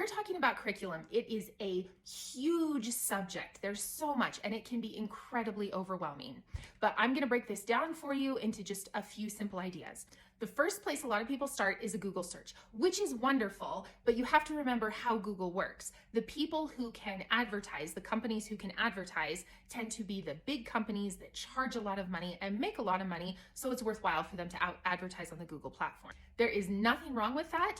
we're talking about curriculum, it is a huge subject. There's so much, and it can be incredibly overwhelming. But I'm gonna break this down for you into just a few simple ideas. The first place a lot of people start is a Google search, which is wonderful, but you have to remember how Google works. The people who can advertise, the companies who can advertise, tend to be the big companies that charge a lot of money and make a lot of money, so it's worthwhile for them to advertise on the Google platform. There is nothing wrong with that,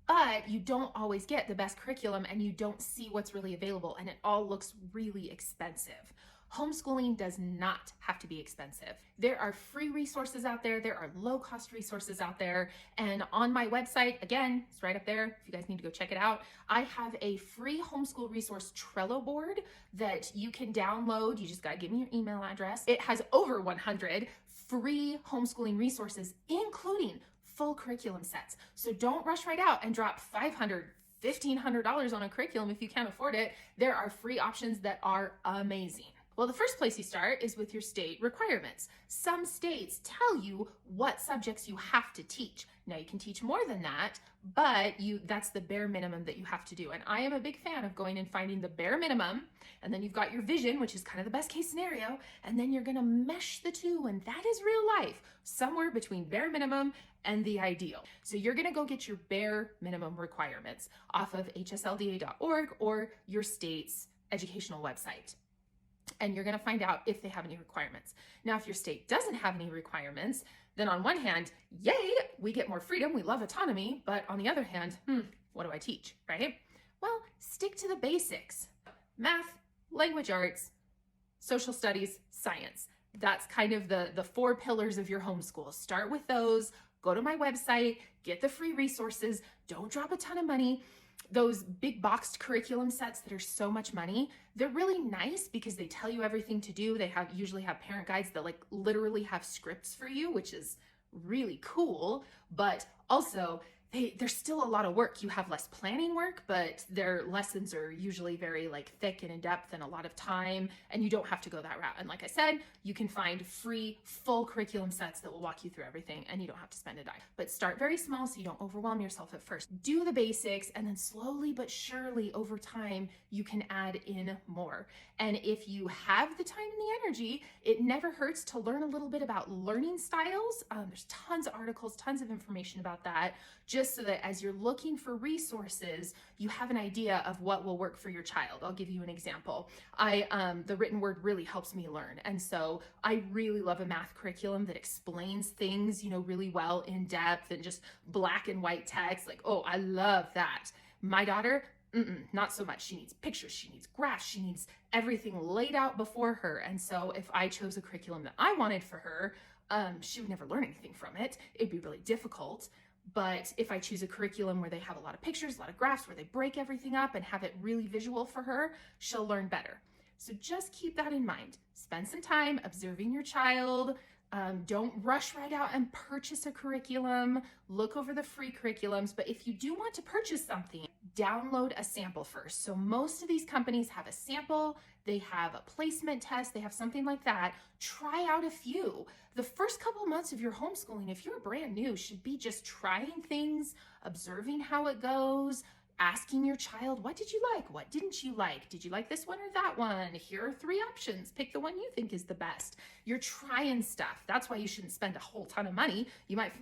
but you don't always get the best curriculum and you don't see what's really available, and it all looks really expensive. Homeschooling does not have to be expensive. There are free resources out there. There are low-cost resources out there. And on my website, again, it's right up there if you guys need to go check it out, I have a free homeschool resource Trello board that you can download. You just gotta give me your email address. It has over 100 free homeschooling resources, including full curriculum sets. So don't rush right out and drop $500, $1,500 on a curriculum if you can't afford it. There are free options that are amazing. Well, the first place you start is with your state requirements. Some states tell you what subjects you have to teach. Now, you can teach more than that, but that's the bare minimum that you have to do. And I am a big fan of going and finding the bare minimum, and then you've got your vision, which is kind of the best case scenario, and then you're gonna mesh the two, and that is real life, somewhere between bare minimum and the ideal. So you're gonna go get your bare minimum requirements off of hslda.org or your state's educational website. And you're gonna find out if they have any requirements. Now, if your state doesn't have any requirements, then on one hand, yay, we get more freedom, we love autonomy, but on the other hand, what do I teach, right? Well, stick to the basics. Math, language arts, social studies, science. That's kind of the four pillars of your homeschool. Start with those, go to my website, get the free resources, don't drop a ton of money. Those big boxed curriculum sets that are so much money, they're really nice because they tell you everything to do. They usually have parent guides that like literally have scripts for you, which is really cool, but also there's still a lot of work. You have less planning work, but their lessons are usually very like thick and in depth and a lot of time, and you don't have to go that route. And like I said, you can find free full curriculum sets that will walk you through everything and you don't have to spend a dime. But start very small so you don't overwhelm yourself at first. Do the basics, and then slowly but surely over time, you can add in more. And if you have the time and the energy, it never hurts to learn a little bit about learning styles. There's tons of articles, tons of information about that, just so that as you're looking for resources, you have an idea of what will work for your child. I'll give you an example. The written word really helps me learn. And so I really love a math curriculum that explains things, really well in depth and just black and white text. Like, oh, I love that. My daughter, not so much. She needs pictures, she needs graphs, she needs everything laid out before her. And so if I chose a curriculum that I wanted for her, she would never learn anything from it. It'd be really difficult. But if I choose a curriculum where they have a lot of pictures, a lot of graphs, where they break everything up and have it really visual for her, she'll learn better. So just keep that in mind. Spend some time observing your child. Don't rush right out and purchase a curriculum. Look over the free curriculums. But if you do want to purchase something, download a sample first. So most of these companies have a sample, they have a placement test, they have something like that. Try out a few. The first couple months of your homeschooling, if you're brand new, should be just trying things, observing how it goes, asking your child, what did you like? What didn't you like? Did you like this one or that one? Here are 3 options. Pick the one you think is the best. You're trying stuff. That's why you shouldn't spend a whole ton of money. You might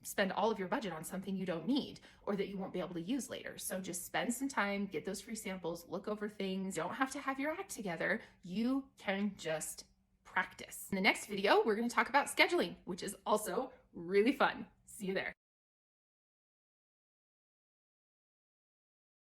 spend all of your budget on something you don't need or that you won't be able to use later. So just spend some time, get those free samples, look over things. You don't have to have your act together. You can just practice. In the next video, we're going to talk about scheduling, which is also really fun. See you there.